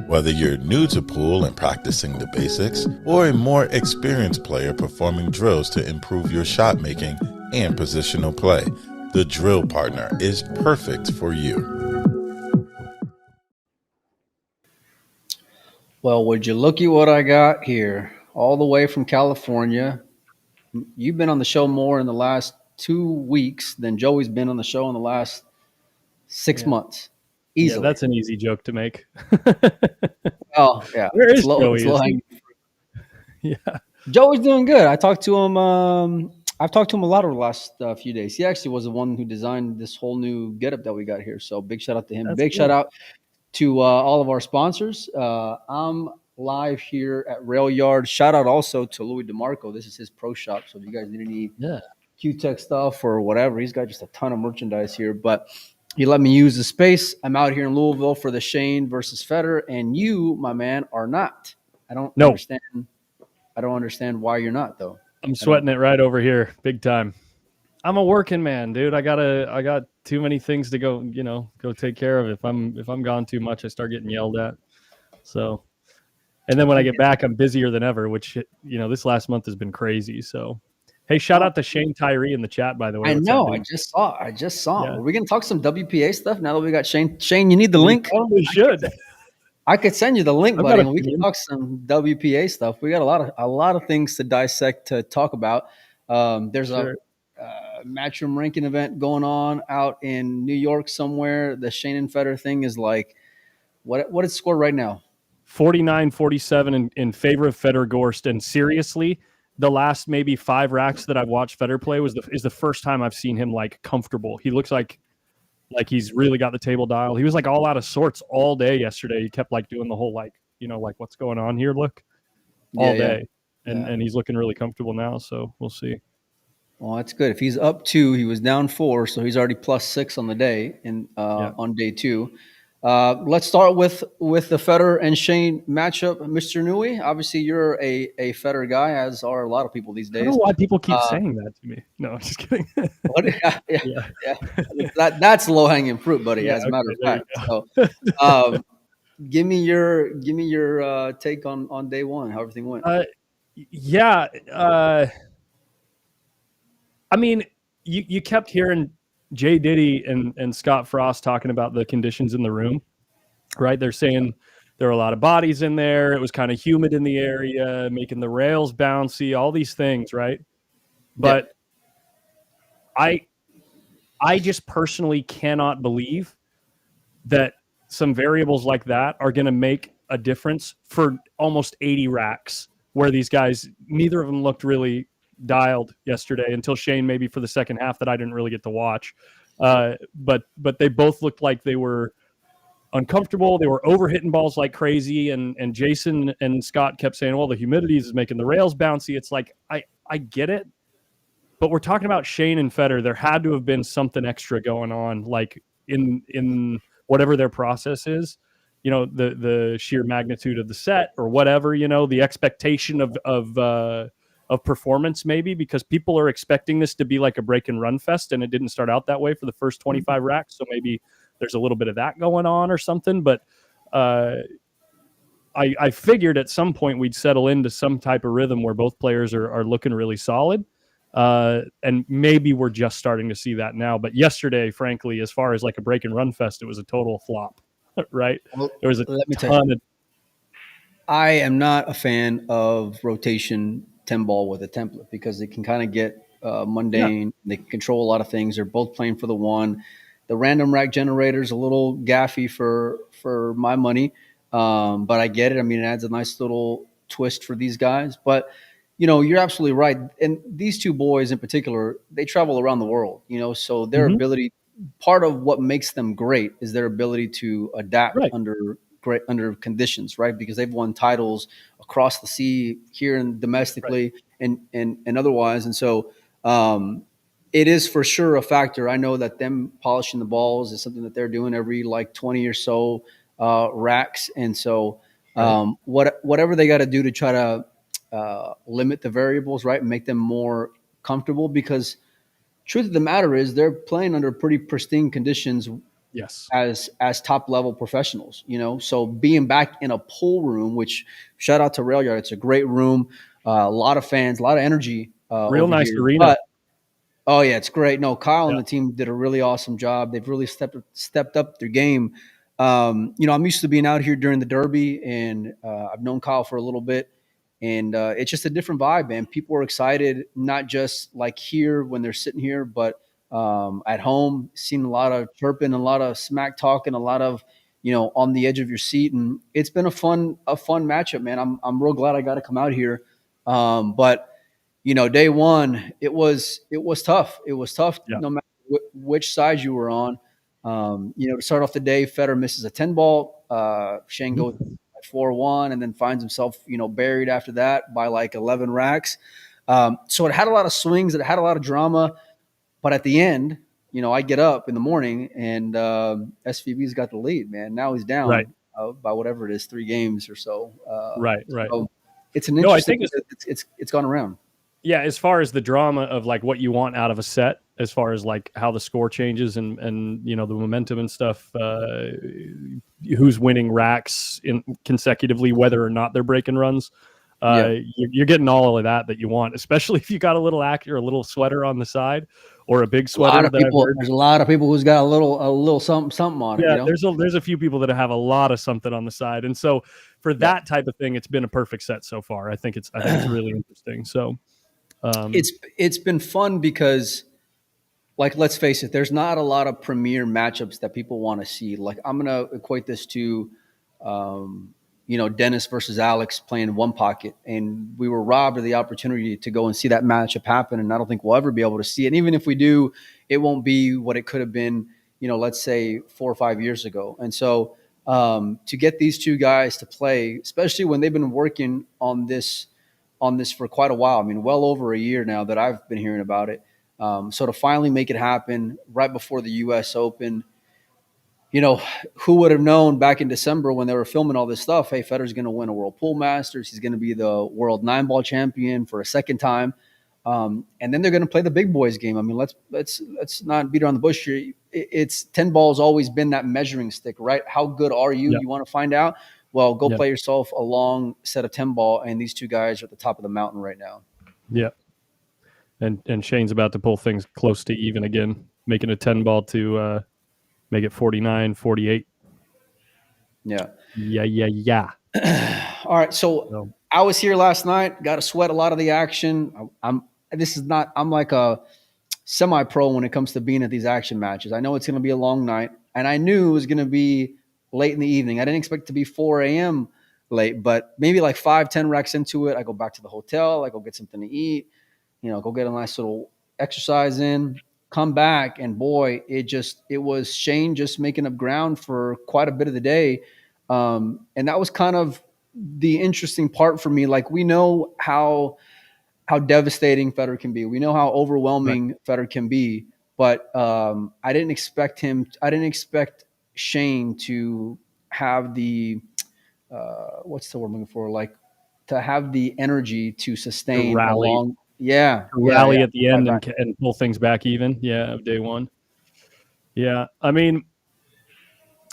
Whether you're new to pool and practicing the basics, or a more experienced player performing drills to improve your shot making and positional play, the Drill Partner is perfect for you. Well, would you look at what I got here? All the way from California. You've been on the show more in the last 2 weeks than Joey's been on the show in the last 6 months. Easily. Yeah, that's an easy joke to make. Oh, yeah. Where is Joey? Yeah. Joey's doing good. I talked to him. I've talked to him a lot over the last few days. He actually was the one who designed this whole new getup that we got here. So big shout out to him. That's big cool. shout out to all of our sponsors. I'm live here at Rail Yard. Shout out also to Louis DeMarco. This is his pro shop. So if you guys need any Q-Tech stuff or whatever, he's got just a ton of merchandise here. But he let me use the space. I'm out here in Louisville for the Shane versus Fedor, and you, my man, are not. I don't understand why you're not, though. I'm sweating it right over here, big time. I'm a working man, dude. I got too many things to go take care of. If I'm gone too much, I start getting yelled at. So, and then when I get back, I'm busier than ever, which this last month has been crazy. So, hey, shout out to Shane Tyree in the chat, by the way. I know. I just saw. Yeah. Are we gonna talk some WPA stuff now that we got Shane? Shane, you need the link? We should. I could send you the link, buddy, and we can talk some WPA stuff. We got a lot of things to dissect, to talk about. There's a matchroom ranking event going on out in New York somewhere. The Shane and Fedor thing is like, what is the score right now? 49-47 in favor of Fedor Gorst. And seriously, the last maybe 5 racks that I've watched Fedor play is the first time I've seen him like comfortable. He looks like he's really got the table dialed. He was like all out of sorts all day yesterday. He kept like doing the whole like what's going on here look all day. And he's looking really comfortable now. So we'll see. Well, that's good. If he's up 2, he was down 4, so he's already plus 6 on the day on day 2. Let's start with the Fedor and Shane matchup. Mr. Nui, obviously you're a Fedor guy, as are a lot of people these days. I don't know why people keep saying that to me. No, I'm just kidding. That's low hanging fruit, buddy. As a matter of fact. So, give me your take on day 1, how everything went. I mean, you kept hearing Jay Diddy and Scott Frost talking about the conditions in the room, right? They're saying there were a lot of bodies in there. It was kind of humid in the area, making the rails bouncy, all these things, right? But I just personally cannot believe that some variables like that are going to make a difference for almost 80 racks, where these guys, neither of them looked really dialed yesterday until Shane, maybe for the second half that I didn't really get to watch. But they both looked like they were uncomfortable. They were over-hitting balls like crazy. And Jason and Scott kept saying, well, the humidity is making the rails bouncy. It's like, I get it. But we're talking about Shane and Fedor. There had to have been something extra going on, like in whatever their process is, the sheer magnitude of the set or whatever, the expectation of performance, maybe, because people are expecting this to be like a break and run fest, and it didn't start out that way for the first 25 racks. So maybe there's a little bit of that going on or something. But I figured at some point we'd settle into some type of rhythm where both players are looking really solid. And maybe we're just starting to see that now. But yesterday, frankly, as far as like a break and run fest, it was a total flop, right? Well, there was a ton of. I am not a fan of rotation 10 ball with a template because it can kind of get mundane. Yeah. They can control a lot of things. They're both playing for the one. The random rack generator is a little gaffy for my money, but I get it. I mean, it adds a nice little twist for these guys. But, you're absolutely right. And these two boys in particular, they travel around the world, so their ability, part of what makes them great is their ability to adapt under great under conditions, right? Because they've won titles across the sea here and domestically and otherwise. And so it is for sure a factor. I know that them polishing the balls is something that they're doing every like 20 or so racks. And so whatever they got to do to try to limit the variables, right, and make them more comfortable, because truth of the matter is they're playing under pretty pristine conditions Yes. as top level professionals, so being back in a pool room, which shout out to Rail Yard, it's a great room, a lot of fans, a lot of energy, Real over nice here. arena. But oh yeah, it's great. No, Kyle and Yeah. the team did a really awesome job. They've really stepped up their game. I'm used to being out here during the Derby, and I've known Kyle for a little bit, and it's just a different vibe, man. People are excited, not just like here when they're sitting here, but at home. Seen a lot of chirping, a lot of smack talking, a lot of on the edge of your seat, and it's been a fun matchup, man. I'm real glad I got to come out here, but day one, it was tough. It was tough, Yeah. no matter which side you were on. To start off the day, Fedor misses a 10 ball. Shane goes 4-1 and then finds himself, buried after that by like 11 racks. So it had a lot of swings. It had a lot of drama. But at the end, I get up in the morning and SVB's got the lead, man. Now he's down by whatever it is, 3 games or so. Right. So it's an No, I interesting. think it's gone around. Yeah, as far as the drama of like what you want out of a set, as far as like how the score changes and the momentum and stuff, who's winning racks in consecutively, whether or not they're breaking runs, you're getting all of that you want, especially if you got a little actor, a little sweater on the side, or a big sweater. There's a lot of people who's got a little something on it. Yeah, there's a few people that have a lot of something on the side, and so for that type of thing, it's been a perfect set so far. I think it's really interesting. So. It's been fun because, like, let's face it, there's not a lot of premier matchups that people want to see. Like, I'm gonna equate this to, Dennis versus Alex playing one pocket, and we were robbed of the opportunity to go and see that matchup happen. And I don't think we'll ever be able to see it. And even if we do, it won't be what it could have been. Let's say 4 or 5 years ago. And so to get these two guys to play, especially when they've been working on this for quite a while. I mean, well over a year now that I've been hearing about it. So to finally make it happen right before the U.S. Open, who would have known back in December when they were filming all this stuff? Hey, Federer's going to win a World Pool Masters. He's going to be the world 9-ball champion for a second time. And then they're going to play the big boys game. I mean, let's not beat around the bush here. It's 10 ball has always been that measuring stick, right? How good are you? You want to find out? Well, go play yourself a long set of 10 ball, and these two guys are at the top of the mountain right now. Yeah. And Shane's about to pull things close to even again, making a 10 ball to make it 49, 48. Yeah. Yeah. All right. So I was here last night, got to sweat a lot of the action. I'm like a semi-pro when it comes to being at these action matches. I know it's going to be a long night, and I knew it was going to be late in the evening. I didn't expect it to be 4 a.m. late, but maybe like 5-10 racks into it, I go back to the hotel, I go get something to eat, go get a nice little exercise in, come back, and boy, it was Shane just making up ground for quite a bit of the day. And that was kind of the interesting part for me. Like, we know how devastating Fedor can be. We know how overwhelming Fedor can be, but I didn't expect Shane to have the what's the word I'm looking for? Like, to have the energy to sustain a long, rally at the end and pull things back even. Yeah, of day one. Yeah, I mean,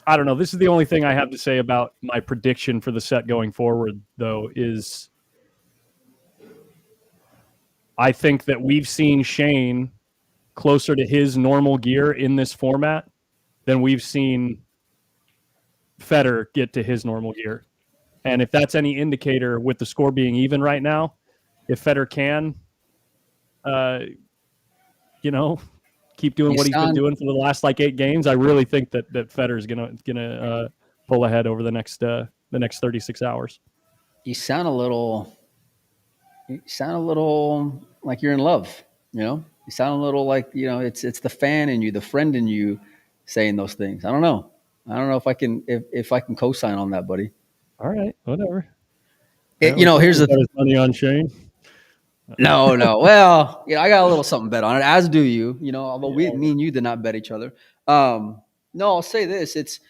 I don't know. This is the only thing I have to say about my prediction for the set going forward, though, is I think that we've seen Shane closer to his normal gear in this format than we've seen Fedor get to his normal gear. And if that's any indicator with the score being even right now, if Fedor can, keep doing what he's been doing for the last 8 games, I really think that Fedor is gonna pull ahead over the next 36 hours. You sound a little like you're in love. You sound a little like it's the fan in you, the friend in you, saying those things. I don't know. I don't know if I can co-sign on that, buddy. All right, whatever. Here's the got his money on Shane. no. Well, I got a little something bet on it, as do you. Although Yeah. me and you did not bet each other. No, I'll say this: it's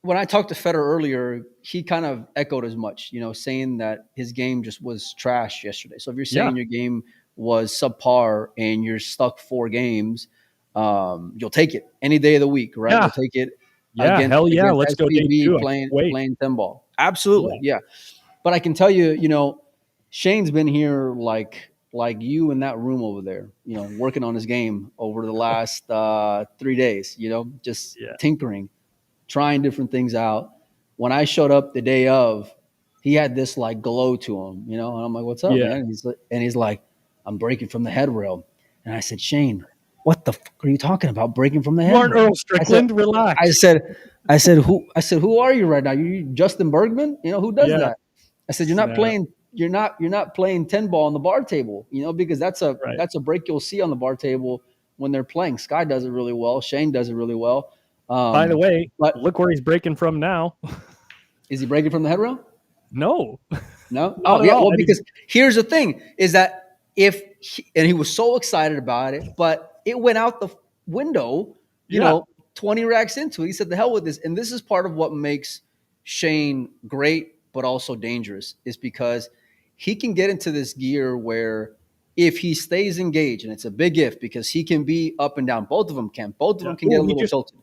when I talked to Fedor earlier, he kind of echoed as much. Saying that his game just was trash yesterday. So if you're saying your game was subpar and you're stuck 4 games, you'll take it any day of the week, right? Yeah. You'll take it. Yeah, hell yeah. Let's SVB go day 2. playing 10 ball. Absolutely, yeah. But I can tell you, Shane's been here like you in that room over there, working on his game over the last 3 days, just tinkering, trying different things out. When I showed up the day of, he had this like glow to him, and I'm like, "What's up, man?" And he's like, "I'm breaking from the head rail." And I said, "Shane, what the fuck are you talking about? Breaking from the head? You aren't Earl Strickland. Relax." I said, who are you right now? You Justin Bergman? Who does that? I said, you're not playing 10 ball on the bar table, because that's a break you'll see on the bar table when they're playing. Sky does it really well. Shane does it really well. By the way, look where he's breaking from now. Is he breaking from the head rail? No. Oh, yeah. Well, because here's the thing is that and he was so excited about it, but it went out the window, 20 racks into it. He said, the hell with this. And this is part of what makes Shane great, but also dangerous, is because he can get into this gear where if he stays engaged, and it's a big if, because he can be up and down. Both of them can. Both of them can get a little tilted.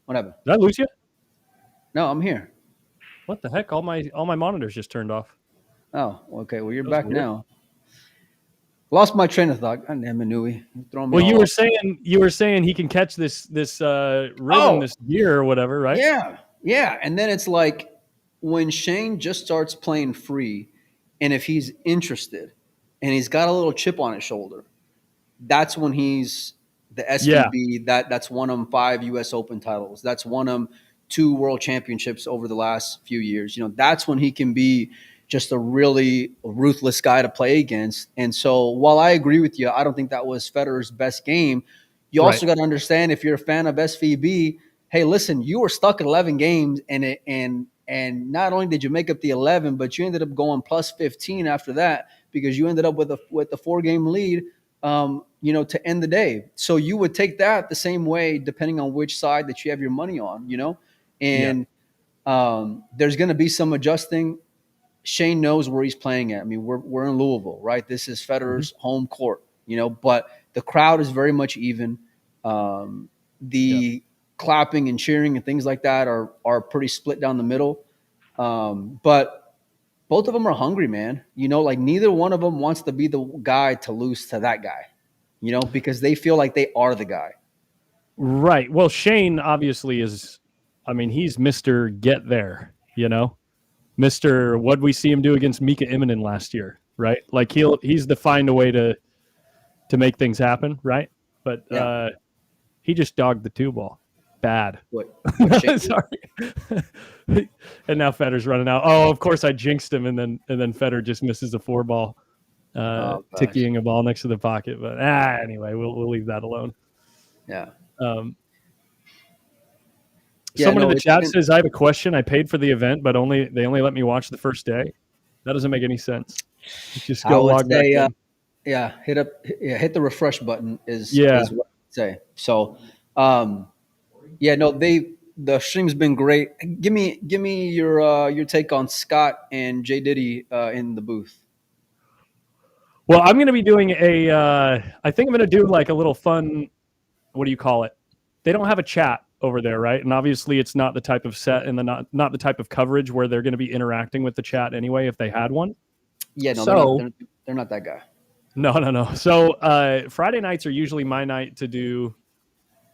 What happened? Did I lose you? No, I'm here. What the heck? All my monitors just turned off. Oh, okay. Well, you're back now. Lost my train of thought. God damn it, Nui. Well, you were saying he can catch this rhythm, this gear or whatever, right? Yeah. And then it's like when Shane just starts playing free, and if he's interested and he's got a little chip on his shoulder, that's when he's the SVB. That's won him 5 U.S. Open titles. That's won him 2 world championships over the last few years. That's when he can be just a really ruthless guy to play against. And so while I agree with you, I don't think that was Federer's best game. You also got to understand, if you're a fan of SVB, hey, listen, you were stuck at 11 games, and not only did you make up the 11, but you ended up going plus 15 after that, because you ended up with a 4-game lead, to end the day. So you would take that the same way, depending on which side that you have your money on, and there's going to be some adjusting. Shane knows where he's playing at. I mean, we're in Louisville, right? This is Federer's home court, but the crowd is very much even. The clapping and cheering and things like that are pretty split down the middle. But both of them are hungry, man. Like neither one of them wants to be the guy to lose to that guy, because they feel like they are the guy. Right. Well, Shane obviously is, he's Mr. Get There, Mr. What'd we see him do against Mika Immonen last year, right? Like he's defined a way to make things happen, right? But he just dogged the 2-ball. Bad. What Sorry. And now Federer's running out. Oh, of course I jinxed him, and then Federer just misses a 4-ball, tickying a ball next to the pocket. But anyway, we'll leave that alone. Yeah. Someone in the chat says, I have a question. I paid for the event, but they only let me watch the first day. That doesn't make any sense. Just go log back in. Hit the refresh button is what I would say. So, the stream's been great. Give me your take on Scott and J Diddy in the booth. Well, I'm going to be doing I think I'm going to do like a little fun, what do you call it? They don't have a chat over there, right? And obviously it's not the type of set and not the type of coverage where they're going to be interacting with the chat anyway if they had one. Yeah, no, they're not that guy. No. So Friday nights are usually my night to do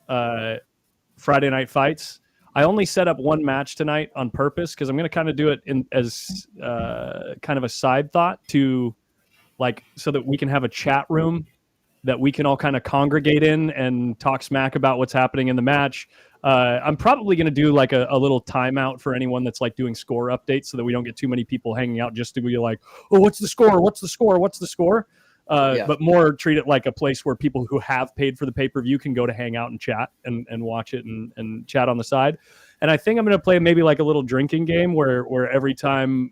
Friday night fights. I only set up one match tonight on purpose because I'm going to kind of do it as kind of a side thought to so that we can have a chat room that we can all kind of congregate in and talk smack about what's happening in the match. I'm probably going to do like a little timeout for anyone that's like doing score updates so that we don't get too many people hanging out just to be like, oh, what's the score? What's the score? What's the score? but more treat it like a place where people who have paid for the pay-per-view can go to hang out and chat and watch it and chat on the side. And I think I'm going to play maybe like a little drinking game where every time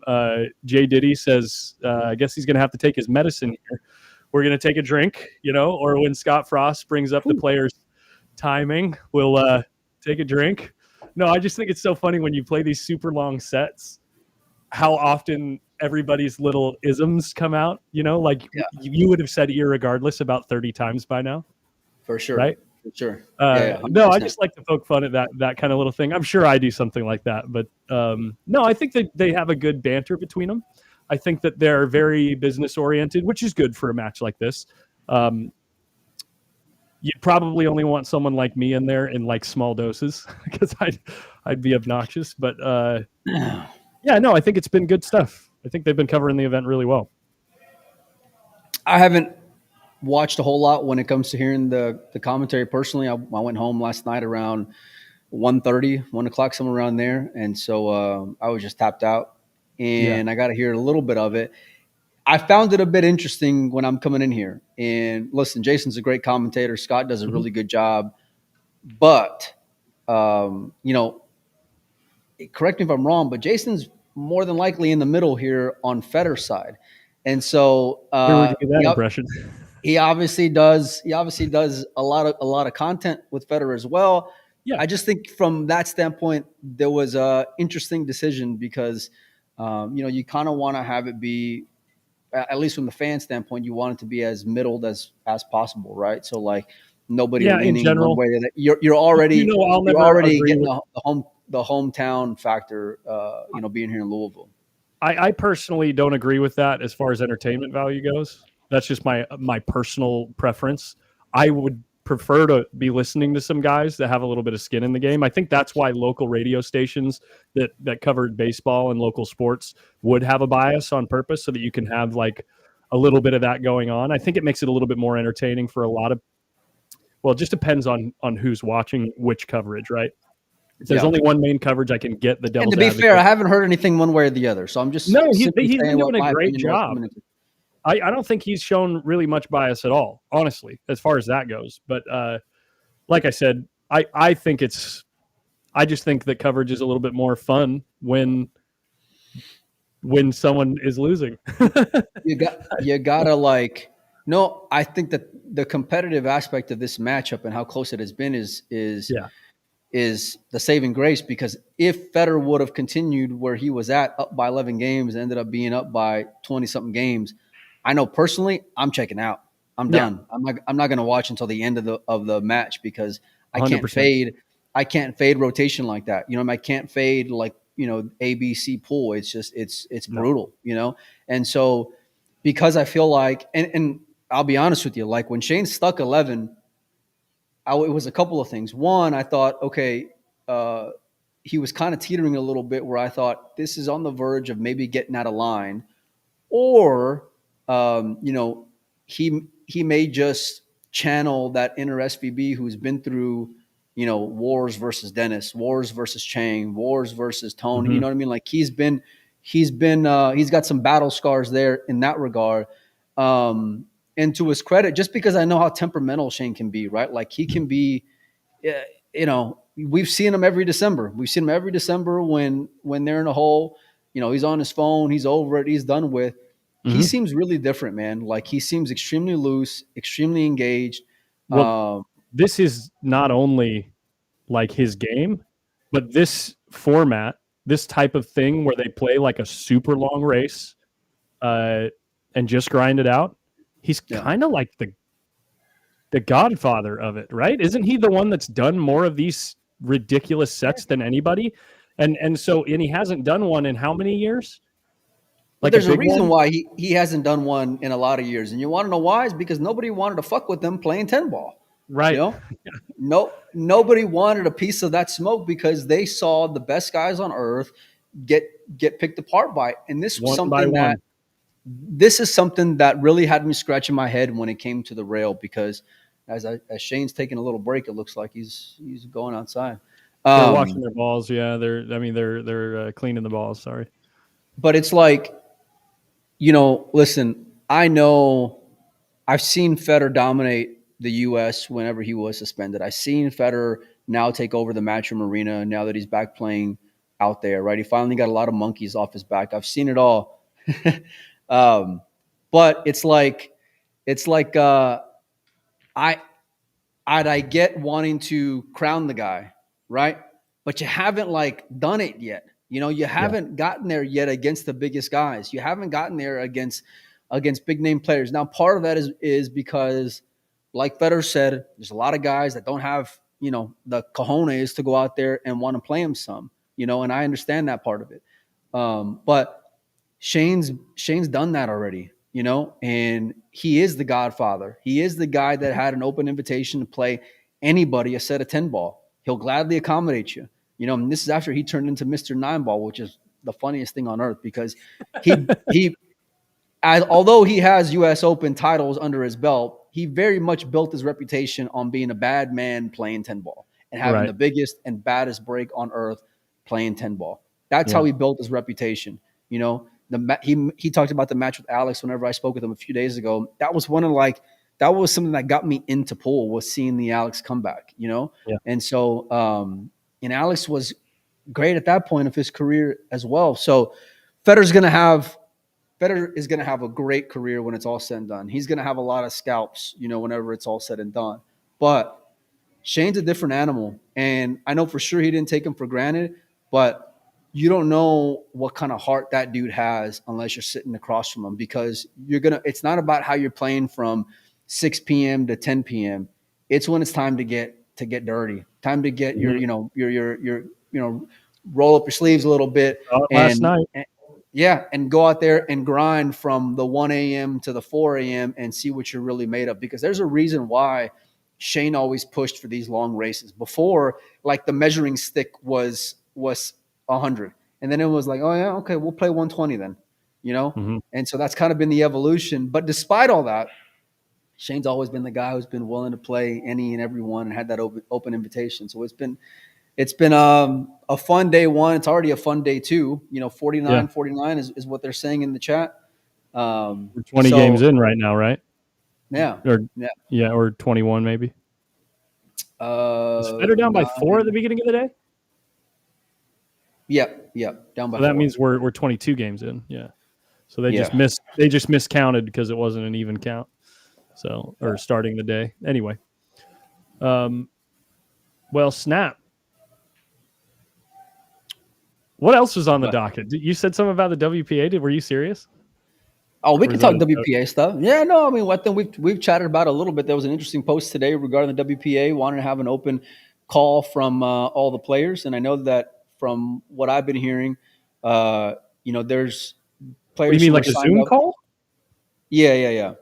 Jay Diddy says, I guess he's going to have to take his medicine here, we're going to take a drink, or when Scott Frost brings up the players' timing, we'll take a drink. No, I just think it's so funny when you play these super long sets, how often everybody's little isms come out, you would have said irregardless about 30 times by now. For sure. Right? For sure. No, I just like to poke fun at that kind of little thing. I'm sure I do something like that, but no, I think that they have a good banter between them. I think that they're very business oriented, which is good for a match like this. You'd probably only want someone like me in there in like small doses because I'd be obnoxious. But yeah, no, I think it's been good stuff. I think they've been covering the event really well. I haven't watched a whole lot when it comes to hearing the commentary personally. I went home last night around 1:30, 1 o'clock, somewhere around there. And so I was just tapped out and I got to hear a little bit of it. I found it a bit interesting when I'm coming in here. And listen, Jason's a great commentator. Scott does a really good job. But, correct me if I'm wrong, but Jason's more than likely in the middle here on Fedor's side. And so impression. He obviously does a lot of content with Fedor as well. Yeah. I just think from that standpoint, there was a interesting decision because, you kind of want to have it be, at least from the fan standpoint, you want it to be as middled as possible, right? So like nobody leaning one way or that. You're already getting the hometown factor, being here in Louisville. I personally don't agree with that as far as entertainment value goes. That's just my personal preference. I would prefer to be listening to some guys that have a little bit of skin in the game. I think that's why local radio stations that covered baseball and local sports would have a bias on purpose so that you can have like a little bit of that going on. I think it makes it a little bit more entertaining for a lot of, well, it just depends on who's watching which coverage, right? If there's only one main coverage, I can get the devil's advocate. And to be fair, I haven't heard anything one way or the other. So I'm just he's been doing a great job. I don't think he's shown really much bias at all, honestly, as far as that goes. But like I said, I just think that coverage is a little bit more fun when someone is losing. you gotta like. No, I think that the competitive aspect of this matchup and how close it has been is the saving grace, because if Fedor would have continued where he was at, up by 11 games, ended up being up by 20 something games, I know personally I'm checking out. I'm done. I'm not going to watch until the end of the match because I can't 100%. I can't fade rotation like that. I can't fade like, ABC pool. It's just, it's brutal, And so because I feel like, and I'll be honest with you, like when Shane stuck 11, it was a couple of things. One, I thought, okay, he was kind of teetering a little bit where I thought this is on the verge of maybe getting out of line, or, he may just channel that inner SVB who's been through, wars versus Dennis, wars versus Chang, wars versus Tony. Mm-hmm. You know what I mean? Like he's got some battle scars there in that regard. And to his credit, just because I know how temperamental Shane can be, right? Like he can be, we've seen him every December. We've seen him every December when they're in a hole, he's on his phone, he's over it, he's done with. Mm-hmm. He seems really different, man. Like he seems extremely loose, extremely engaged. Well, this is not only like his game, but this format, this type of thing where they play like a super long race and just grind it out. He's kind of like the godfather of it, right? Isn't he the one that's done more of these ridiculous sets than anybody? And he hasn't done one in how many years? Like there's a reason why he hasn't done one in a lot of years. And you want to know why? Is because nobody wanted to fuck with them playing 10 ball. Right. Nobody wanted a piece of that smoke because they saw the best guys on earth get picked apart by it. And this was this is something that really had me scratching my head when it came to the rail, because as Shane's taking a little break, it looks like he's going outside. They're washing their balls. Yeah. They're cleaning the balls. Sorry. But it's like, listen, I know I've seen Fedor dominate the U.S. whenever he was suspended. I've seen Fedor now take over the Matchroom Arena now that he's back playing out there, right? He finally got a lot of monkeys off his back. I've seen it all. But it's like I I get wanting to crown the guy, right? But you haven't like done it yet. You know, you haven't gotten there yet against the biggest guys. You haven't gotten there against big name players. Now, part of that is because, like Fedor said, there's a lot of guys that don't have, you know, the cojones to go out there and want to play him some, you know, and I understand that part of it. But Shane's done that already, you know, and he is the godfather. He is the guy that had an open invitation to play anybody a set of 10 ball. He'll gladly accommodate you, you know, and this is after he turned into Mr. 9 ball, which is the funniest thing on earth because although he has US Open titles under his belt, he very much built his reputation on being a bad man playing 10 ball and having the biggest and baddest break on earth playing 10 ball. That's how he built his reputation, you know. He talked about the match with Alex whenever I spoke with him a few days ago. That was that was something that got me into pool, was seeing the Alex comeback, you know? Yeah. And so, and Alex was great at that point of his career as well. So Fedor is going to have a great career when it's all said and done. He's going to have a lot of scalps, you know, whenever it's all said and done. But Shane's a different animal. And I know for sure he didn't take him for granted, but you don't know what kind of heart that dude has unless you're sitting across from him, because it's not about how you're playing from 6 p.m. to 10 p.m. It's when it's time to get dirty, time to get your roll up your sleeves a little bit. Last night. And go out there and grind from the 1 a.m. to the 4 a.m. and see what you're really made of, because there's a reason why Shane always pushed for these long races. Before, like, the measuring stick was 100. And then it was like, oh yeah, okay, we'll play 120 then, you know? Mm-hmm. And so that's kind of been the evolution. But despite all that, Shane's always been the guy who's been willing to play any and every one and had that open invitation. So it's been a fun day one. It's already a fun day two. You know, 49 is what they're saying in the chat. We're 20 games in right now, right? Yeah. Or 21 maybe. Is Fedor down by 4 at the beginning of the day? Yep, down by 4. That means we're 22 games in. Yeah. So they just miscounted because it wasn't an even count. So, or starting the day. Anyway. Well, snap. What else was on the docket? You said something about the WPA. Were you serious? Oh, we can talk WPA stuff. Yeah, no, I mean, I think we've chatted about it a little bit. There was an interesting post today regarding the WPA, wanting to have an open call from all the players. And I know that from what I've been hearing, you know, there's players. What do you mean, like a Zoom call? Yeah.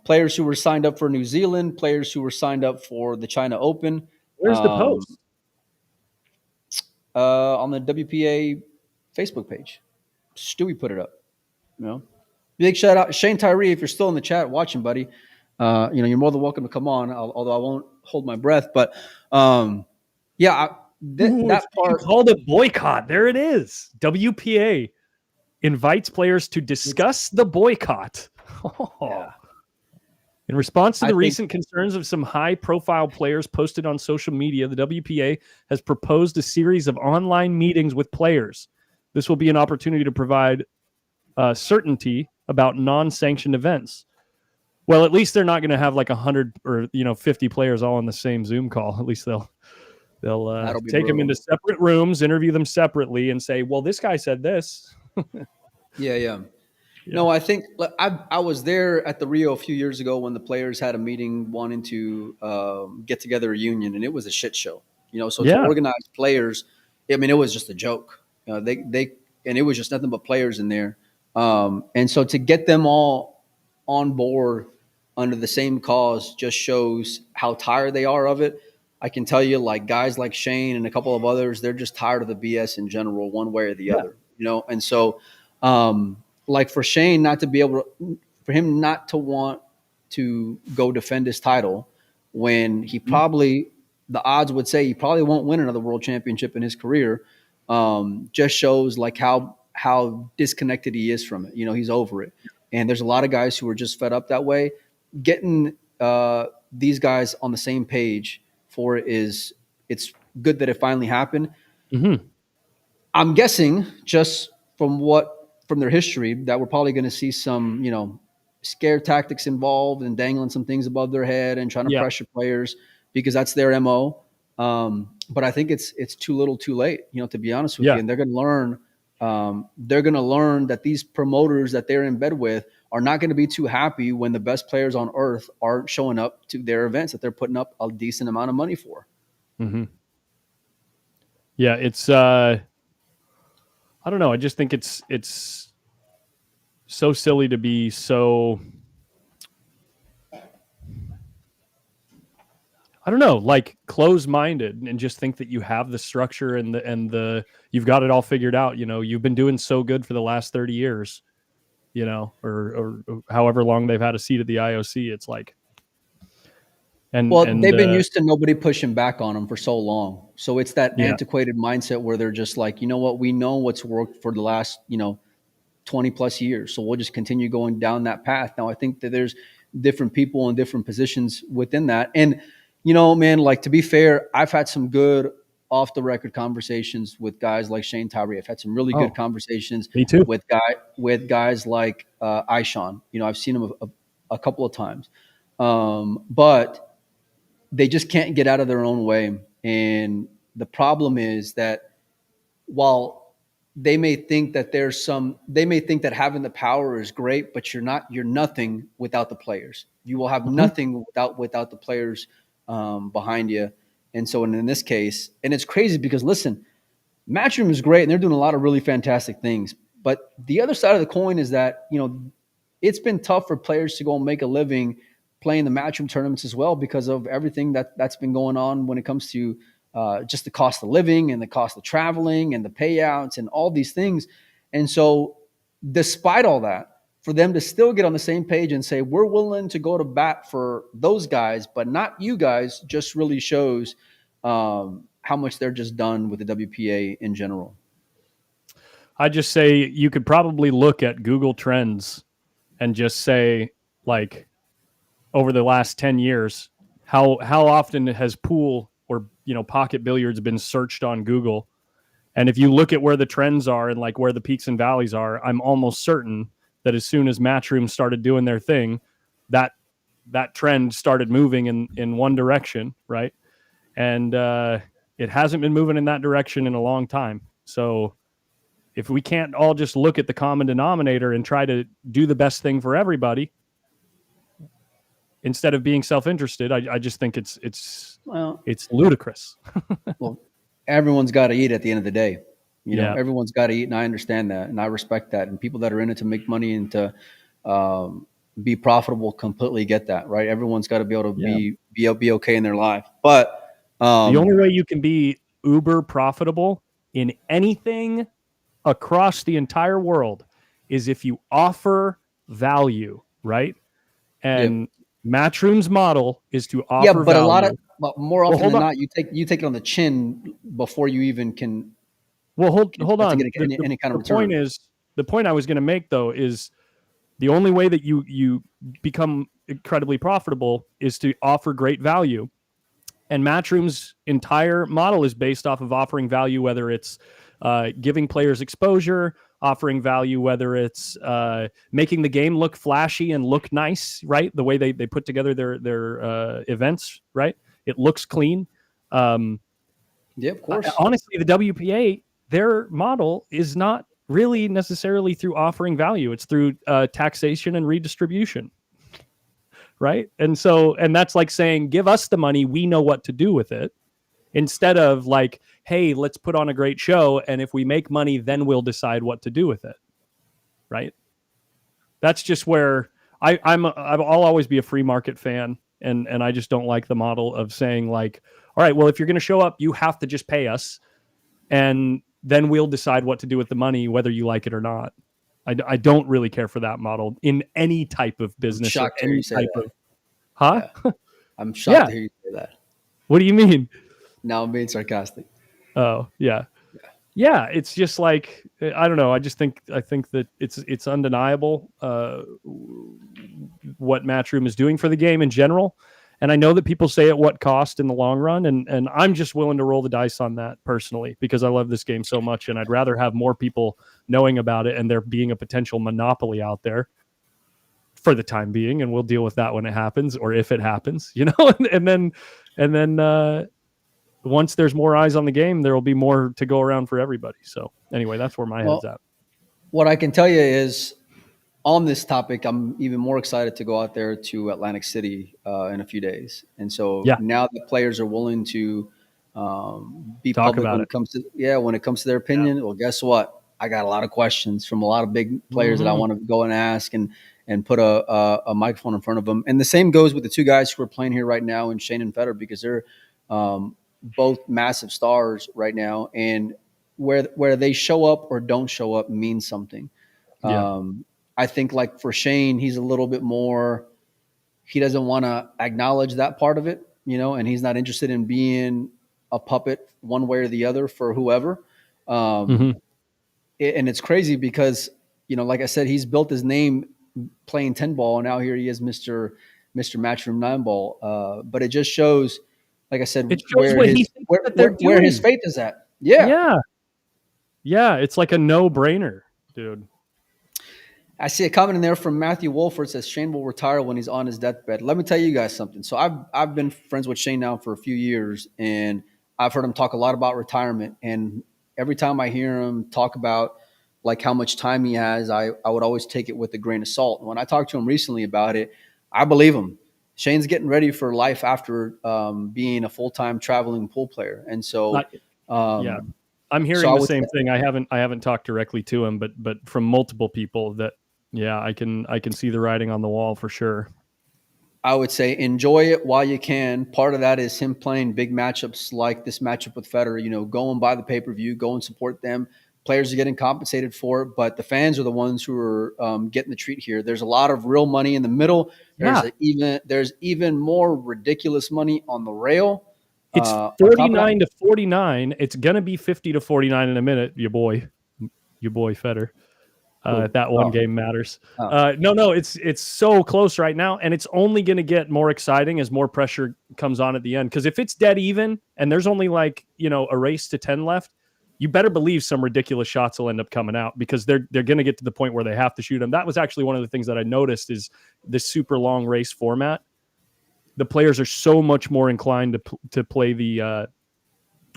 Players who were signed up for New Zealand, players who were signed up for the China Open. Where's the post? On the WPA Facebook page. Stewie put it up. You know, big shout out Shane Tyree, if you're still in the chat watching, buddy. You know, you're more than welcome to come on. Although I won't hold my breath, but that part called a boycott. There it is. WPA invites players to discuss the boycott. Yeah. In response to the recent concerns of some high-profile players posted on social media, the WPA has proposed a series of online meetings with players. This will be an opportunity to provide certainty about non-sanctioned events. Well, at least they're not going to have like 100 or 50 players all on the same Zoom call. At least they'll take them into separate rooms, interview them separately, and say, "Well, this guy said this." Yeah. No, I think I was there at the Rio a few years ago when the players had a meeting wanting to get together a union, and it was a shit show. You know, so to organize players, I mean, it was just a joke. And it was just nothing but players in there. And so to get them all on board under the same cause just shows how tired they are of it. I can tell you, like, guys like Shane and a couple of others, they're just tired of the BS in general, one way or the other, you know? And so, like, for Shane for him not to want to go defend his title when he probably, the odds would say he probably won't win another world championship in his career, just shows like how disconnected he is from it. You know, he's over it. And there's a lot of guys who are just fed up that way. Getting these guys on the same page for it it's good that it finally happened. Mm-hmm. I'm guessing just from their history that we're probably going to see some, scare tactics involved and dangling some things above their head and trying to Yeah. pressure players because that's their MO. But I think it's too little, too late, to be honest with you. And they're going to learn. They're going to learn that these promoters that they're in bed with are not going to be too happy when the best players on earth aren't showing up to their events that they're putting up a decent amount of money for. Mm-hmm. Yeah, it's I don't know. I just think it's so silly to be so, I don't know, like close-minded and just think that you have the structure and the you've got it all figured out. You've been doing so good for the last 30 years, or however long they've had a seat at the IOC. It's like, and they've been used to nobody pushing back on them for so long. So it's that antiquated mindset where they're just like, you know what, we know what's worked for the last, 20 plus years. So we'll just continue going down that path. Now, I think that there's different people in different positions within that. And, man, like, to be fair, I've had some good off the record conversations with guys like Shane Tyree. I've had some really good conversations with guys like Ishan. I've seen him a couple of times. But they just can't get out of their own way. And the problem is that while they may think that they may think that having the power is great, but you're nothing without the players. You will have nothing without the players behind you. And so in this case, and it's crazy because listen, Matchroom is great and they're doing a lot of really fantastic things. But the other side of the coin is that, it's been tough for players to go and make a living playing the Matchroom tournaments as well because of everything that's been going on when it comes to just the cost of living and the cost of traveling and the payouts and all these things. And so despite all that, for them to still get on the same page and say, we're willing to go to bat for those guys, but not you guys, just really shows how much they're just done with the WPA in general. I just say you could probably look at Google Trends and just say, like, over the last 10 years, how often has pool or, pocket billiards been searched on Google? And if you look at where the trends are and like where the peaks and valleys are, I'm almost certain that as soon as Matchroom started doing their thing, that trend started moving in one direction, right? And it hasn't been moving in that direction in a long time. So if we can't all just look at the common denominator and try to do the best thing for everybody, instead of being self-interested, I just think it's ludicrous. Well, everyone's got to eat at the end of the day. Everyone's got to eat, and I understand that, and I respect that. And people that are in it to make money and to be profitable completely get that, right? Everyone's got to be able to be okay in their life. But the only way you can be uber profitable in anything across the entire world is if you offer value, right? And Matchroom's model is to offer value. But more often than not, you take it on the chin before you even can. Well, hold on. Any kind of return. The point I was going to make though is the only way that you become incredibly profitable is to offer great value. And Matchroom's entire model is based off of offering value, whether it's giving players exposure, offering value, whether it's making the game look flashy and look nice, right? The way they put together their events, right? It looks clean. Of course. Honestly, the WPA, their model is not really necessarily through offering value. It's through taxation and redistribution, right? And that's like saying, give us the money, we know what to do with it. Instead of like, hey, let's put on a great show, and if we make money, then we'll decide what to do with it, right? That's just where I'll always be a free market fan, and I just don't like the model of saying like, all right, well, if you're going to show up, you have to just pay us, and then we'll decide what to do with the money, whether you like it or not. I don't really care for that model in any type of business. I'm shocked to hear you say that. Yeah. I'm shocked to hear you say that. What do you mean? Now I'm being sarcastic. Oh, yeah. Yeah, it's just like I don't know. I think that it's undeniable what Matchroom is doing for the game in general. And I know that people say at what cost in the long run, and I'm just willing to roll the dice on that personally because I love this game so much, and I'd rather have more people knowing about it and there being a potential monopoly out there for the time being, and we'll deal with that when it happens or if it happens, and then once there's more eyes on the game, there will be more to go around for everybody. So anyway, that's where my head's Well, at. what I can tell you is on this topic, I'm even more excited to go out there to Atlantic City in a few days. And so Yeah, now that players are willing to be talk public about when it. it comes to their Yeah. opinion. Well, guess what? I got a lot of questions from a lot of big players that I Mm-hmm. want to go and ask and put a microphone in front of them. And the same goes with the two guys who are playing here right now, and Shane and Fedor, because they're both massive stars right now, and where they show up or don't show up means something. Yeah. I think like for Shane, he's a little bit more, he doesn't want to acknowledge that part of it, and he's not interested in being a puppet one way or the other for whoever. Mm-hmm. And it's crazy because, like I said, he's built his name playing 10 ball. And now here he is, Mr. Matchroom 9 ball. But it just shows, like I said, It shows what he thinks that they're where his doing. faith is at. Yeah. Yeah. Yeah. It's like a no brainer, dude. I see a comment in there from Matthew Wolford says Shane will retire when he's on his deathbed. Let me tell you guys something. So I've been friends with Shane now for a few years, and I've heard him talk a lot about retirement. And every time I hear him talk about like how much time he has, I would always take it with a grain of salt. And when I talked to him recently about it, I believe him. Shane's getting ready for life after being a full time traveling pool player, and so. Yeah. Um, I'm so hearing I the would same thing. I haven't talked directly to him, but from multiple people that yeah, I can see the writing on the wall for sure. I would say enjoy it while you can. Part of that is him playing big matchups like this matchup with Federer. Go and buy the pay per view, go and support them. Players are getting compensated for it, but the fans are the ones who are getting the treat here. There's a lot of real money in the middle. Yeah. There's even more ridiculous money on the rail. It's On top of 49 that, to 49. It's gonna be 50 to 49 in a minute, your boy Feder. That one oh, game matters. oh, No, it's so close right now, and it's only going to get more exciting as more pressure comes on at the end. Because if it's dead even and there's only like a race to 10 left, you better believe some ridiculous shots will end up coming out because they're going to get to the point where they have to shoot them. That was actually one of the things that I noticed is this super long race format. The players are so much more inclined to play the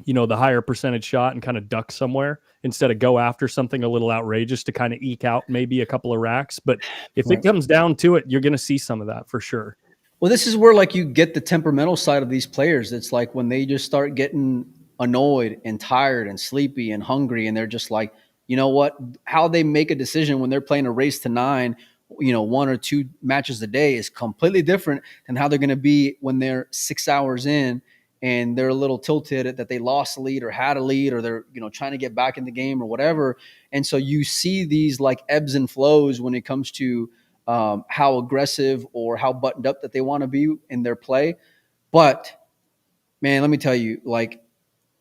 the higher percentage shot and kind of duck somewhere instead of go after something a little outrageous to kind of eke out maybe a couple of racks. But if right. it comes down to it, you're going to see some of that for sure. Well, this is where like you get the temperamental side of these players. It's like when they just start getting annoyed and tired and sleepy and hungry, and they're just like, you know what? How they make a decision when they're playing a race to 9, one or two matches a day is completely different than how they're going to be when they're 6 hours in and they're a little tilted that they lost a lead or had a lead or they're trying to get back in the game or whatever. And so you see these like ebbs and flows when it comes to how aggressive or how buttoned up that they want to be in their play. But man, let me tell you, like,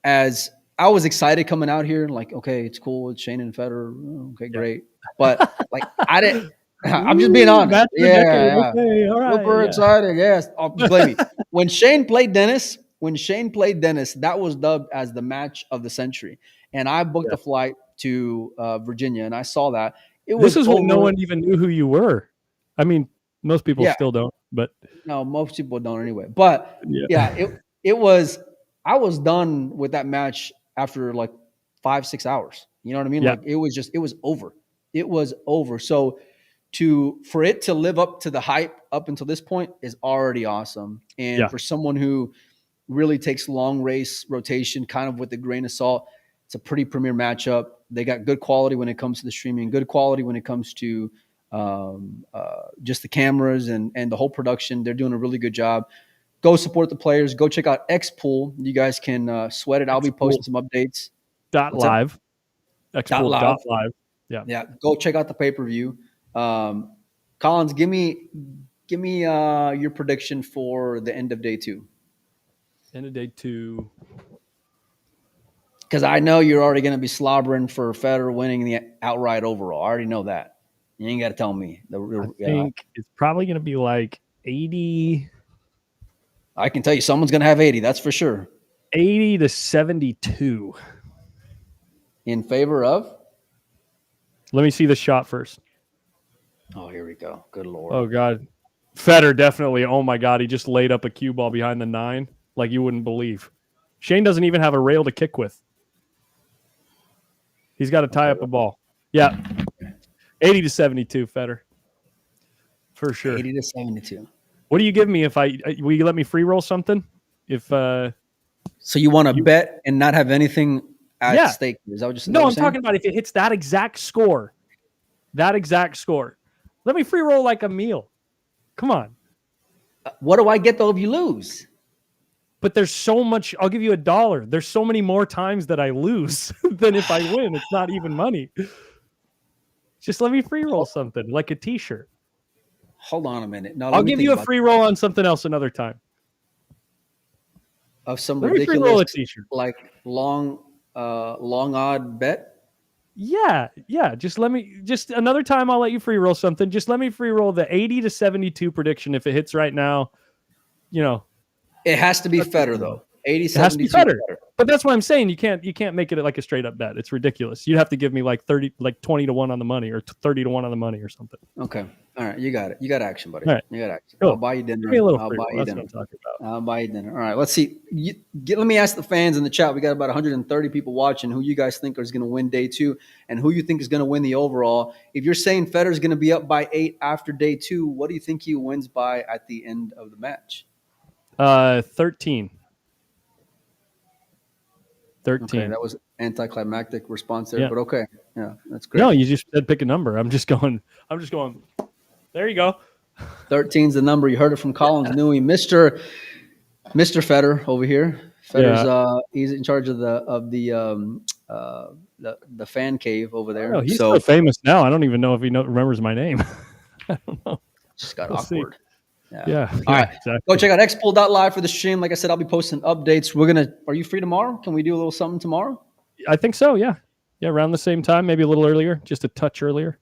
as I was excited coming out here, like, okay, it's cool. It's Shane and Federer. Okay, Yeah. great. But like, I didn't, I'm just being Ooh, honest. match of the Yeah, decade. yeah. Okay, all right. Super Yeah. excited. Yes. Oh, believe me. When Shane played Dennis, that was dubbed as the match of the century. And I booked Yeah. a flight to Virginia and I saw that. It This was is when no over. one even knew who you were. I mean, most people Yeah. still don't, but No, most people don't anyway. But yeah. yeah, it was. I was done with that match after like 5-6 hours. You know what I mean? Yeah. Like it was over. It was over. So for it to live up to the hype up until this point is already awesome. And Yeah. for someone who really takes long race rotation kind of with a grain of salt, it's a pretty premier matchup. They got good quality when it comes to the streaming, good quality when it comes to just the cameras and the whole production. They're doing a really good job. Go support the players. Go check out Xpool. You guys can sweat it. I'll be posting some updates. What's that? Live. Xpool.live. Yeah. Yeah. Go check out the pay-per-view. Collins, give me your prediction for the end of day 2. End of day 2. Because I know you're already going to be slobbering for Federer winning the outright overall. I already know that. You ain't got to tell me. I think it's probably going to be like 80. I can tell you someone's going to have 80. That's for sure. 80 to 72. In favor of? Let me see the shot first. Oh, here we go. Good Lord. Oh, God. Fedor definitely. Oh, my God. He just laid up a cue ball behind the 9 like you wouldn't believe. Shane doesn't even have a rail to kick with. He's got to tie up a ball. Yeah. 80 to 72, Fedor. For sure. 80 to 72. What do you give me if will you let me free roll something? If So you want to bet and not have anything at stake? Is that what you're No, I'm talking about if it hits that exact score. That exact score. Let me free roll like a meal. Come on. What do I get though if you lose? But there's so much. I'll give you $1. There's so many more times that I lose than if I win. It's not even money. Just let me free roll something like a T-shirt. Hold on a minute. No, I'll give you a free roll on something else another time. Of some let ridiculous, me free roll a T-shirt. Like long odd bet. Yeah. Just another time. I'll let you free roll something. Just let me free roll the 80 to 72 prediction. If it hits right now, it has to be Fedor though. 80, it has to be Fedor. But that's what I'm saying. You can't make it like a straight up bet. It's ridiculous. You'd have to give me like 20 to 1 on the money or 30 to 1 on the money or something. Okay. All right. You got it. You got action, buddy. All right. You got action. Cool. I'll buy you dinner. I'll buy you dinner. That's what I'm talking about. I'll buy you dinner. All right. Let's see. Let me ask the fans in the chat. We got about 130 people watching. Who you guys think is going to win day 2, and who you think is going to win the overall? If you're saying Federer's going to be up by 8 after day 2, what do you think he wins by at the end of the match? 13. 13. Okay, that was anticlimactic response there, yeah. But okay. Yeah, that's great. No, you just said pick a number. I'm just going. There you go. 13's the number. You heard it from Collins Newey. Mr. Fedor over here. Fedor's he's in charge of the fan cave over there. Oh, he's so famous now. I don't even know if he remembers my name. I don't know. Just got awkward. See. Yeah. All right. Exactly. Go check out xpool.live for the stream. Like I said, I'll be posting updates. Are you free tomorrow? Can we do a little something tomorrow? I think so. Yeah. Yeah. Around the same time, maybe a little earlier, just a touch earlier.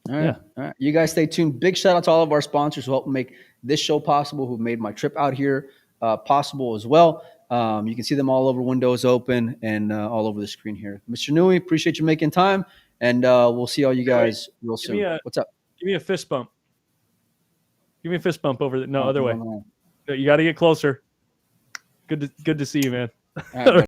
All right. Yeah. All right. You guys stay tuned. Big shout out to all of our sponsors who helped make this show possible, who made my trip out here possible as well. You can see them all over Windows Open and all over the screen here. Mr. Newey, appreciate you making time. And we'll see all you guys real soon. What's up? Give me a fist bump. Give me a fist bump over the other way. You got to get closer. Good to see you, man. All right,